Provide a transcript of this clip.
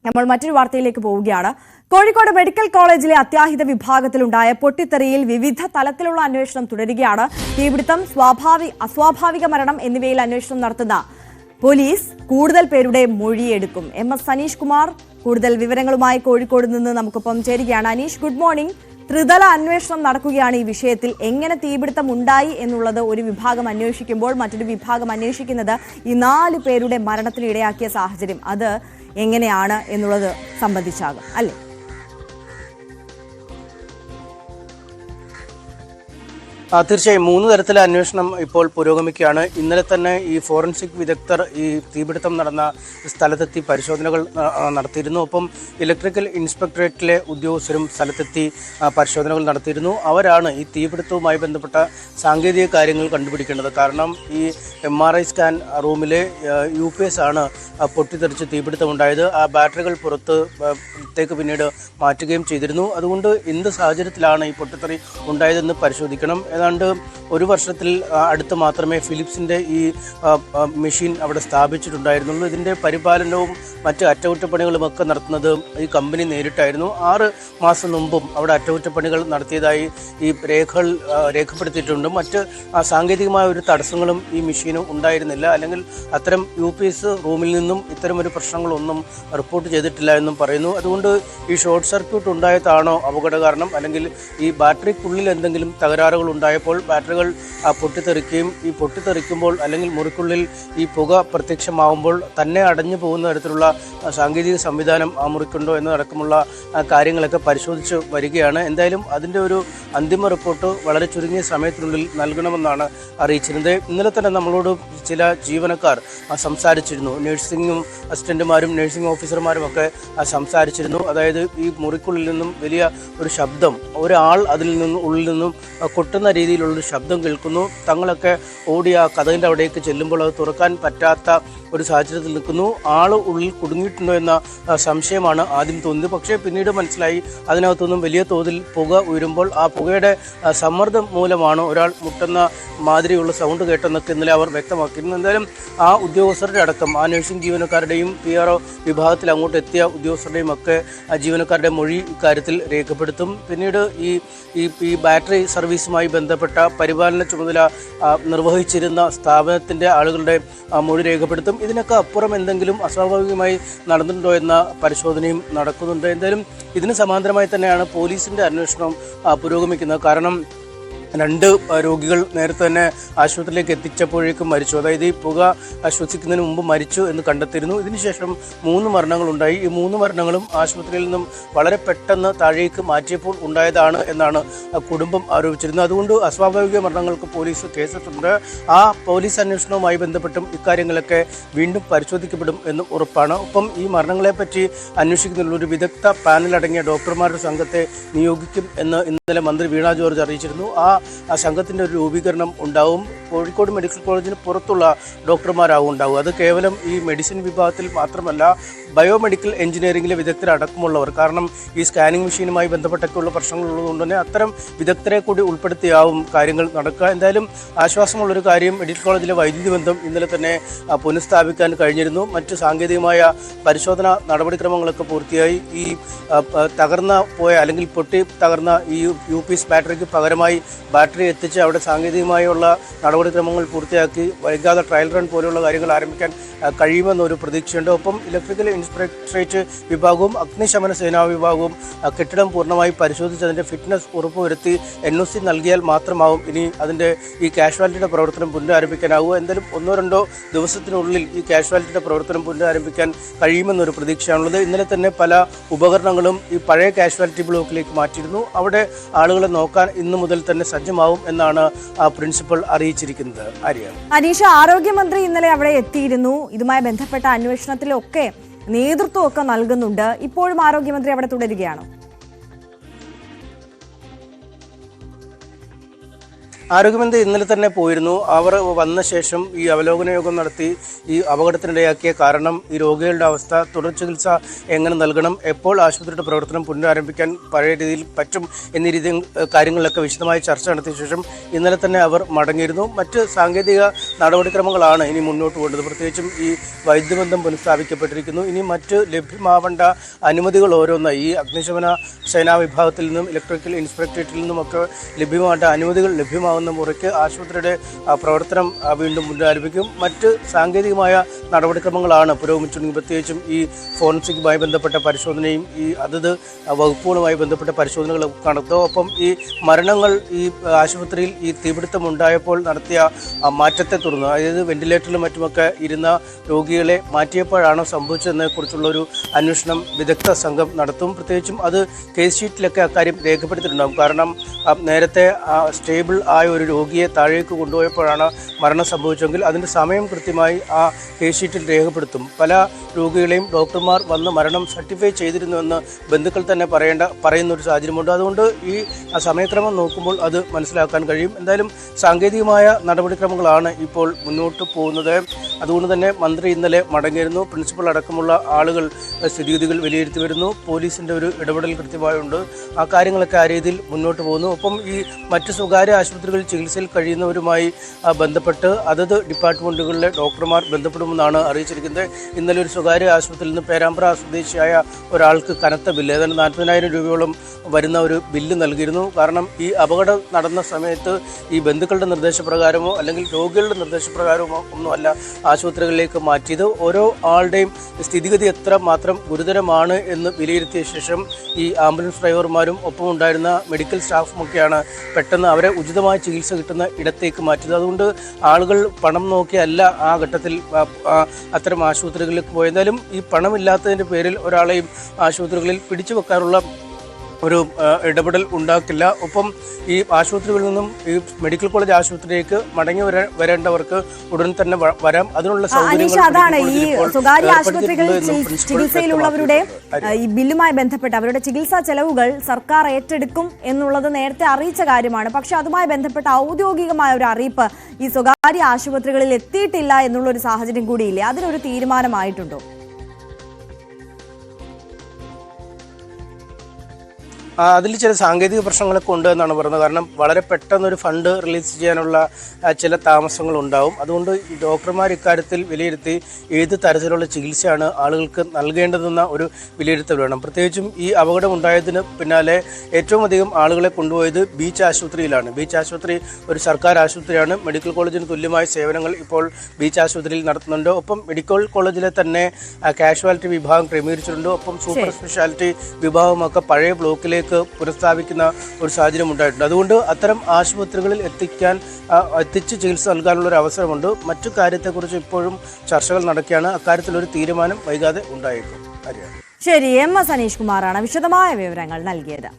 നമ്മൾ മറ്റൊരു വാർത്തയിലേക്ക് പോവുകയാണ്. കോഴിക്കോട് മെഡിക്കൽ കോളേജിലെ അത്യാഹിത വിഭാഗത്തിലുണ്ടായ പൊട്ടിത്തെറിയിൽ വിവിധ തലത്തിലുള്ള അന്വേഷണം തുടരുകയാണ്. തീപിടുത്തം, അസ്വാഭാവിക മരണം എന്നിവയിൽ അന്വേഷണം നടത്തുന്ന പോലീസ് കൂടുതൽ പേരുടെ മൊഴിയെടുക്കും. MS അനീഷ് കുമാർ കൂടുതൽ വിവരങ്ങളുമായി കോഴിക്കോട് നിന്ന് നമുക്കൊപ്പം ചേരുകയാണ്. Aneesh, good morning. ത്രിതല അന്വേഷണം നടക്കുകയാണ് ഈ വിഷയത്തിൽ. എങ്ങനെ തീപിടുത്തം ഉണ്ടായി എന്നുള്ളത് ഒരു വിഭാഗം അന്വേഷിക്കുമ്പോൾ മറ്റൊരു വിഭാഗം അന്വേഷിക്കുന്നത് ഈ 4 പേരുടെ മരണത്തിന് ഇടയാക്കിയ സാഹചര്യം അത് എങ്ങനെയാണ് എന്നുള്ളത് സംബന്ധിച്ചാകും അല്ലേ? തീർച്ചയായും 3 തരത്തിലെ അന്വേഷണം ഇപ്പോൾ പുരോഗമിക്കുകയാണ്. ഇന്നലെ തന്നെ ഈ ഫോറൻസിക് വിദഗ്ധർ ഈ തീപിടുത്തം നടന്ന സ്ഥലത്തെത്തി പരിശോധനകൾ നടത്തിയിരുന്നു. ഒപ്പം ഇലക്ട്രിക്കൽ ഇൻസ്പെക്ടറേറ്റിലെ ഉദ്യോഗസ്ഥരും സ്ഥലത്തെത്തി പരിശോധനകൾ നടത്തിയിരുന്നു. അവരാണ് ഈ തീപിടുത്തവുമായി ബന്ധപ്പെട്ട സാങ്കേതിക കാര്യങ്ങൾ കണ്ടുപിടിക്കേണ്ടത്. കാരണം ഈ MRI സ്കാൻ റൂമിലെ UPS ആണ് പൊട്ടിത്തെറിച്ച് തീപിടുത്തമുണ്ടായത്. ആ ബാറ്ററികൾ പുറത്തേക്ക് പിന്നീട് മാറ്റുകയും ചെയ്തിരുന്നു. അതുകൊണ്ട് എന്ത് സാഹചര്യത്തിലാണ് ഈ പൊട്ടിത്തെറി ഉണ്ടായതെന്ന് പരിശോധിക്കണം. ഏതാണ്ട് 1 വർഷത്തിൽ അടുത്ത് മാത്രമേ ഫിലിപ്സിൻ്റെ ഈ മെഷീൻ അവിടെ സ്ഥാപിച്ചിട്ടുണ്ടായിരുന്നുള്ളൂ. ഇതിൻ്റെ പരിപാലനവും മറ്റ് അറ്റകുറ്റപ്പണികളുമൊക്കെ നടത്തുന്നത് ഈ കമ്പനി നേരിട്ടായിരുന്നു. 6 മാസം മുമ്പും അവിടെ അറ്റകുറ്റപ്പണികൾ നടത്തിയതായി ഈ രേഖകൾ രേഖപ്പെടുത്തിയിട്ടുണ്ട്. മറ്റ് സാങ്കേതികമായ ഒരു തടസ്സങ്ങളും ഈ മെഷീന് ഉണ്ടായിരുന്നില്ല. അല്ലെങ്കിൽ അത്തരം UPS റൂമിൽ നിന്നും ഇത്തരമൊരു പ്രശ്നങ്ങളൊന്നും റിപ്പോർട്ട് ചെയ്തിട്ടില്ല എന്നും പറയുന്നു. അതുകൊണ്ട് ഈ ഷോർട്ട് സർക്യൂട്ട് ഉണ്ടായതാണോ അപകട കാരണം, അല്ലെങ്കിൽ ഈ ബാറ്ററിക്കുള്ളിൽ എന്തെങ്കിലും തകരാറുകൾ ഉണ്ടായപ്പോൾ ബാറ്ററികൾ പൊട്ടിത്തെറിക്കുകയും ഈ പൊട്ടിത്തെറിക്കുമ്പോൾ അല്ലെങ്കിൽ മുറിക്കുള്ളിൽ ഈ പുക പ്രത്യക്ഷമാകുമ്പോൾ തന്നെ അടഞ്ഞു പോകുന്ന തരത്തിലുള്ള സാങ്കേതിക സംവിധാനം ആ മുറിക്കുണ്ടോ എന്നതടക്കമുള്ള കാര്യങ്ങളൊക്കെ പരിശോധിച്ച് വരികയാണ്. എന്തായാലും അതിൻ്റെ ഒരു അന്തിമ റിപ്പോർട്ട് വളരെ ചുരുങ്ങിയ സമയത്തിനുള്ളിൽ നൽകണമെന്നാണ് അറിയിച്ചിരുന്നത്. ഇന്നലെ തന്നെ നമ്മളോട് ചില ജീവനക്കാർ സംസാരിച്ചിരുന്നു. നഴ്സിംഗും അസിസ്റ്റന്റുമാരും നഴ്സിംഗ് ഓഫീസർമാരും ഒക്കെ സംസാരിച്ചിരുന്നു. അതായത് ഈ മുറിക്കുള്ളിൽ നിന്നും വലിയ ഒരു ശബ്ദം, ഒരാൾ ഉള്ളിൽ നിന്നും കൊട്ടുന്ന രീതിയിലുള്ളൊരു ശബ്ദം കേൾക്കുന്നു. തങ്ങളൊക്കെ ഓടി ആ കതകിൻ്റെ അവിടേക്ക് ചെല്ലുമ്പോൾ അത് തുറക്കാൻ പറ്റാത്ത ഒരു സാഹചര്യത്തിൽ നിൽക്കുന്നു. ആൾ ഉള്ളിൽ കുടുങ്ങിയിട്ടുണ്ടോ എന്ന സംശയമാണ് ആദ്യം തോന്നിയത്. പക്ഷേ പിന്നീട് മനസ്സിലായി അതിനകത്തുനിന്നും വലിയ തോതിൽ പുക ഉയരുമ്പോൾ ആ പുകയുടെ സമ്മർദ്ദം മൂലമാണ് ഒരാൾ മുട്ടുന്ന മാതിരിയുള്ള സൗണ്ട് കേട്ടെന്നൊക്കെ ഇന്നലെ അവർ വ്യക്തമാക്കിയിരുന്നു. എന്തായാലും ആ ഉദ്യോഗസ്ഥരുടെ അടക്കം ആ നഴ്സിംഗ് ജീവനക്കാരുടെയും PRO വിഭാഗത്തിൽ അങ്ങോട്ട് എത്തിയ ഉദ്യോഗസ്ഥരുടെയും ഒക്കെ ജീവനക്കാരുടെ മൊഴി ഇക്കാര്യത്തിൽ രേഖപ്പെടുത്തും. പിന്നീട് ഈ ബാറ്ററി സർവീസുമായി ബന്ധപ്പെട്ട പരിപാലന ചുമതല നിർവഹിച്ചിരുന്ന സ്ഥാപനത്തിൻ്റെ ആളുകളുടെ മൊഴി രേഖപ്പെടുത്തും. ഇതിനൊക്കെ അപ്പുറം എന്തെങ്കിലും അസ്വാഭാവികമായി നടന്നിട്ടുണ്ടോ എന്ന പരിശോധനയും നടക്കുന്നുണ്ട്. എന്തായാലും ഇതിന് സമാന്തരമായി തന്നെയാണ് പോലീസിൻ്റെ അന്വേഷണം പുരോഗമിക്കുന്നത്. കാരണം 2 രോഗികൾ നേരത്തെ തന്നെ ആശുപത്രിയിലേക്ക് എത്തിച്ചപ്പോഴേക്കും മരിച്ചു. അതായത് ഈ പുക ശ്വസിക്കുന്നതിന് മുമ്പ് മരിച്ചു എന്ന് കണ്ടെത്തിയിരുന്നു. ഇതിനുശേഷം 3 മരണങ്ങളുണ്ടായി. ഈ 3 മരണങ്ങളും ആശുപത്രിയിൽ നിന്നും വളരെ പെട്ടെന്ന് താഴേക്ക് മാറ്റിയപ്പോൾ ഉണ്ടായതാണ് എന്നാണ് കുടുംബം ആരോപിച്ചിരുന്നത്. അതുകൊണ്ട് അസ്വാഭാവിക മരണങ്ങൾക്ക് പോലീസ് കേസെടുത്തിട്ടുണ്ട്. ആ പോലീസ് അന്വേഷണവുമായി ബന്ധപ്പെട്ടും ഇക്കാര്യങ്ങളൊക്കെ വീണ്ടും പരിശോധിക്കപ്പെടും എന്നും ഉറപ്പാണ്. ഒപ്പം ഈ മരണങ്ങളെപ്പറ്റി അന്വേഷിക്കുന്നതിനുള്ള ഒരു വിദഗ്ധ പാനലടങ്ങിയ ഡോക്ടർമാരുടെ സംഘത്തെ നിയോഗിക്കും എന്ന് ഇന്നലെ മന്ത്രി വീണ ജോർജ് അറിയിച്ചിരുന്നു. ആ സംഘത്തിൻ്റെ ഒരു രൂപീകരണം ഉണ്ടാവും. കോഴിക്കോട് മെഡിക്കൽ കോളേജിന് പുറത്തുള്ള ഡോക്ടർമാരാവും ഉണ്ടാവും. അത് കേവലം ഈ മെഡിസിൻ വിഭാഗത്തിൽ മാത്രമല്ല, ബയോമെഡിക്കൽ എഞ്ചിനീയറിംഗിലെ വിദഗ്ധരടക്കമുള്ളവർ. കാരണം ഈ സ്കാനിങ് മെഷീനുമായി ബന്ധപ്പെട്ടൊക്കെയുള്ള പ്രശ്നങ്ങളുള്ളതുകൊണ്ട് തന്നെ അത്തരം വിദഗ്ധരെ കൂടി ഉൾപ്പെടുത്തിയാവും കാര്യങ്ങൾ നടക്കുക. എന്തായാലും ആശ്വാസമുള്ളൊരു കാര്യം, മെഡിക്കൽ കോളേജിലെ വൈദ്യുതി ബന്ധം ഇന്നലെ തന്നെ പുനഃസ്ഥാപിക്കാൻ കഴിഞ്ഞിരുന്നു. മറ്റ് സാങ്കേതികമായ പരിശോധന നടപടിക്രമങ്ങളൊക്കെ പൂർത്തിയായി. ഈ അല്ലെങ്കിൽ പൊട്ടി തകർന്ന ഈ UPS ബാറ്ററിക്ക് പകരമായി ബാറ്ററി എത്തിച്ച് അവിടെ സാങ്കേതികമായുള്ള നടപടിക്രമങ്ങൾ പൂർത്തിയാക്കി വൈകാതെ ട്രയൽ റൺ പോലെയുള്ള കാര്യങ്ങൾ ആരംഭിക്കാൻ കഴിയുമെന്നൊരു പ്രതീക്ഷയുണ്ട്. ഒപ്പം ഇലക്ട്രിക്കൽ ഇൻസ്പെക്ടറേറ്റ് വിഭാഗവും അഗ്നിശമന സേനാ വിഭാഗവും കെട്ടിടം പൂർണ്ണമായി പരിശോധിച്ച് അതിൻ്റെ ഫിറ്റ്നസ് ഉറപ്പുവരുത്തി NOC നൽകിയാൽ മാത്രമാവും ഇനി അതിൻ്റെ ഈ കാഷ്വാലിറ്റിയുടെ പ്രവർത്തനം പുനരാരംഭിക്കാനാവുക. എന്തായാലും 1-2 ദിവസത്തിനുള്ളിൽ ഈ കാഷ്വാലിറ്റിയുടെ പ്രവർത്തനം പുനരാരംഭിക്കാൻ കഴിയുമെന്നൊരു പ്രതീക്ഷയാണുള്ളത്. ഇന്നലെ തന്നെ പല ഉപകരണങ്ങളും ഈ പഴയ കാഷ്വാലിറ്റി ബ്ലോക്കിലേക്ക് മാറ്റിയിരുന്നു. അവിടെ ആളുകളെ നോക്കാൻ ഇന്നു മുതൽ തന്നെ സജ്ജമാവും എന്നാണ് പ്രിൻസിപ്പൽ അറിയിച്ചിരിക്കുന്നത്. അനീഷ, ആരോഗ്യമന്ത്രി ഇന്നലെ അവിടെ എത്തിയിരുന്നു. ഇതുമായി ബന്ധപ്പെട്ട അന്വേഷണത്തിലൊക്കെ നേതൃത്വമൊക്കെ നൽകുന്നുണ്ട്. ഇപ്പോഴും ആരോഗ്യമന്ത്രി അവിടെ തുടരുകയാണോ? ആരോഗ്യമന്ത്രി ഇന്നലെ തന്നെ പോയിരുന്നു. അവർ വന്ന ശേഷം ഈ അവലോകന യോഗം നടത്തി ഈ അപകടത്തിനിടയാക്കിയ കാരണം, ഈ രോഗികളുടെ അവസ്ഥ, തുടർ ചികിത്സ എങ്ങനെ നൽകണം, എപ്പോൾ ആശുപത്രിയുടെ പ്രവർത്തനം പുനരാരംഭിക്കാൻ പഴയ രീതിയിൽ പറ്റും എന്നീ കാര്യങ്ങളിലൊക്കെ വിശദമായി ചർച്ച നടത്തിയ ശേഷം ഇന്നലെ തന്നെ അവർ മടങ്ങിയിരുന്നു. മറ്റ് സാങ്കേതിക നടപടിക്രമങ്ങളാണ് ഇനി മുന്നോട്ട് പോകേണ്ടത്. പ്രത്യേകിച്ചും ഈ വൈദ്യുതബന്ധം പുനഃസ്ഥാപിക്കപ്പെട്ടിരിക്കുന്നു. ഇനി മറ്റ് ലഭ്യമാവേണ്ട അനുമതികൾ ഓരോന്നായി ഈ അഗ്നിശമന സേനാ വിഭാഗത്തിൽ നിന്നും ഇലക്ട്രിക്കൽ ഇൻസ്പെക്ടറേറ്റിൽ നിന്നുമൊക്കെ ലഭ്യമാവേണ്ട അനുമതികൾ ലഭ്യമാകുന്ന മുറയ്ക്ക് ആശുപത്രിയുടെ പ്രവർത്തനം വീണ്ടും പുനരാരംഭിക്കും. മറ്റ് സാങ്കേതികമായ നടപടിക്രമങ്ങളാണ് പുരോഗമിച്ചിട്ടുണ്ടെങ്കിൽ പ്രത്യേകിച്ചും ഈ ഫോറൻസിക്കുമായി ബന്ധപ്പെട്ട പരിശോധനയും ഈ അതത് വകുപ്പുകളുമായി ബന്ധപ്പെട്ട പരിശോധനകളും നടത്തും. ഒപ്പം ഈ മരണങ്ങൾ ഈ ആശുപത്രിയിൽ ഈ തീപിടുത്തം ഉണ്ടായപ്പോൾ നടത്തിയ മാറ്റത്തെ തുടർന്ന്, അതായത് വെന്റിലേറ്ററിലും മറ്റുമൊക്കെ ഇരുന്ന രോഗികളെ മാറ്റിയപ്പോഴാണോ സംഭവിച്ചതിനെക്കുറിച്ചുള്ള ഒരു അന്വേഷണം വിദഗ്ധ സംഘം നടത്തും. പ്രത്യേകിച്ചും അത് കേസ് ഷീറ്റിലൊക്കെ അക്കാര്യം രേഖപ്പെടുത്തിയിട്ടുണ്ടാകും. കാരണം നേരത്തെ സ്റ്റേബിൾ ആയ ഒരു രോഗിയെ താഴേക്ക് കൊണ്ടുപോയപ്പോഴാണ് മരണം സംഭവിച്ചെങ്കിൽ അതിൻ്റെ സമയം കൃത്യമായി ആ കേസ് ഷീറ്റിൽ രേഖപ്പെടുത്തും. പല രോഗികളെയും ഡോക്ടർമാർ വന്ന് മരണം സർട്ടിഫൈ ചെയ്തിരുന്നുവെന്ന് ബന്ധുക്കൾ തന്നെ പറയുന്ന ഒരു സാഹചര്യമുണ്ട്. അതുകൊണ്ട് ഈ സമയക്രമം നോക്കുമ്പോൾ അത് മനസ്സിലാക്കാൻ കഴിയും. എന്തായാലും സാങ്കേതികമായ നടപടിക്രമങ്ങളാണ് ഇപ്പോൾ മുന്നോട്ട് പോകുന്നത്. അതുകൊണ്ട് തന്നെ മന്ത്രി ഇന്നലെ മടങ്ങിയിരുന്നു. പ്രിൻസിപ്പൽ അടക്കമുള്ള ആളുകൾ സ്ഥിതിഗതികൾ വിലയിരുത്തി വരുന്നു. പോലീസിൻ്റെ ഒരു ഇടപെടൽ കൃത്യമായുണ്ട്. ആ കാര്യങ്ങളൊക്കെ ആ രീതിയിൽ മുന്നോട്ട് പോകുന്നു. ഒപ്പം ഈ മറ്റ് സ്വകാര്യ ആശുപത്രികളിൽ ചികിത്സയിൽ കഴിയുന്നവരുമായി ബന്ധപ്പെട്ട് അതത് ഡിപ്പാർട്ട്മെൻറ്റുകളിലെ ഡോക്ടർമാർ ബന്ധപ്പെടുമെന്നാണ് അറിയിച്ചിരിക്കുന്നത്. ഇന്നലെ ഒരു സ്വകാര്യ ആശുപത്രിയിൽ നിന്ന് പേരാമ്പ്ര സ്വദേശിയായ ഒരാൾക്ക് കനത്ത ബില്ല്, ഏതാണ്ട് 40,000 രൂപയോളം വരുന്ന ഒരു ബില്ല് നൽകിയിരുന്നു. കാരണം ഈ അപകടം നടന്ന സമയത്ത് ഈ ബന്ധുക്കളുടെ നിർദ്ദേശപ്രകാരമോ അല്ലെങ്കിൽ രോഗികളുടെ നിർദ്ദേശപ്രകാരമോ ഒന്നുമല്ല ആശുപത്രികളിലേക്ക് മാറ്റിയത്. ഓരോ ആളുടെയും സ്ഥിതിഗതി എത്ര മാത്രം ഗുരുതരമാണ് എന്ന് വിലയിരുത്തിയ ശേഷം ഈ ആംബുലൻസ് ഡ്രൈവർമാരും ഒപ്പം ഉണ്ടായിരുന്ന മെഡിക്കൽ സ്റ്റാഫുമൊക്കെയാണ് പെട്ടെന്ന് അവരെ ഉചിതമായ ചികിത്സ കിട്ടുന്ന ഇടത്തേക്ക് മാറ്റിയത്. അതുകൊണ്ട് ആളുകൾ പണം നോക്കിയല്ല ആ ഘട്ടത്തിൽ അത്തരം ആശുപത്രികളിലേക്ക് പോയത്. എന്തായാലും ഈ പണമില്ലാത്തതിൻ്റെ പേരിൽ ഒരാളെയും ആശുപത്രികളിൽ പിടിച്ചു വെക്കാനുള്ള ഒരു ഇടപെടൽ ഉണ്ടാക്കില്ല. ഒപ്പം ഈ ആശുപത്രികളിൽ നിന്നും ഈ മെഡിക്കൽ കോളേജ് ആശുപത്രിയിലേക്ക് മടങ്ങി വരേണ്ടവർക്ക് ഉടൻ തന്നെ വരാം. അതിനുള്ള അതാണ് ഈ സ്വകാര്യ ആശുപത്രികളിൽ ചികിത്സയിലുള്ളവരുടെ ഈ ബില്ലുമായി ബന്ധപ്പെട്ട് അവരുടെ ചികിത്സാ ചെലവുകൾ സർക്കാർ ഏറ്റെടുക്കും എന്നുള്ളത് നേരത്തെ അറിയിച്ച കാര്യമാണ്. പക്ഷെ അതുമായി ബന്ധപ്പെട്ട ഔദ്യോഗികമായ ഒരു അറിയിപ്പ് ഈ സ്വകാര്യ ആശുപത്രികളിൽ എത്തിയിട്ടില്ല എന്നുള്ളൊരു സാഹചര്യം കൂടിയില്ലേ? അതിനൊരു തീരുമാനമായിട്ടുണ്ടോ? അതിൽ ചില സാങ്കേതിക പ്രശ്നങ്ങളൊക്കെ ഉണ്ട് എന്നാണ് പറയുന്നത്. കാരണം വളരെ പെട്ടെന്നൊരു ഫണ്ട് റിലീസ് ചെയ്യാനുള്ള ചില താമസങ്ങൾ ഉണ്ടാവും. അതുകൊണ്ട് ഈ ഡോക്ടർമാർ ഇക്കാര്യത്തിൽ വിലയിരുത്തി ഏത് തരത്തിലുള്ള ചികിത്സയാണ് ആളുകൾക്ക് നൽകേണ്ടതെന്ന ഒരു വിലയിരുത്തൽ വേണം. പ്രത്യേകിച്ചും ഈ അപകടം ഉണ്ടായതിന് പിന്നാലെ ഏറ്റവും അധികം ആളുകളെ കൊണ്ടുപോയത് ബീച്ച് ആശുപത്രിയിലാണ്. ബീച്ച് ആശുപത്രി ഒരു സർക്കാർ ആശുപത്രിയാണ്. മെഡിക്കൽ കോളേജിന് തുല്യമായ സേവനങ്ങൾ ഇപ്പോൾ ബീച്ച് ആശുപത്രിയിൽ നടത്തുന്നുണ്ട്. ഒപ്പം മെഡിക്കൽ കോളേജിലെ തന്നെ കാഷ്വാലിറ്റി വിഭാഗം ക്രമീകരിച്ചിട്ടുണ്ട്. ഒപ്പം സൂപ്പർ സ്പെഷ്യാലിറ്റി വിഭാഗമൊക്കെ പഴയ ബ്ലോക്കിലേക്ക് പുനഃസ്ഥാപിക്കുന്ന ഒരു സാഹചര്യം ഉണ്ടായിട്ടുണ്ട്. അതുകൊണ്ട് അത്തരം ആശുപത്രികളിൽ എത്തിച്ച് ചികിത്സ നൽകാനുള്ള ഒരു അവസരമുണ്ട്. മറ്റു കാര്യത്തെക്കുറിച്ച് ഇപ്പോഴും ചർച്ചകൾ നടക്കുകയാണ്. അക്കാര്യത്തിലൊരു തീരുമാനം വൈകാതെ ഉണ്ടായേക്കും. ശരി, എം എസ് അനീഷ് കുമാറാണ് വിശദമായ വിവരങ്ങൾ നൽകിയത്.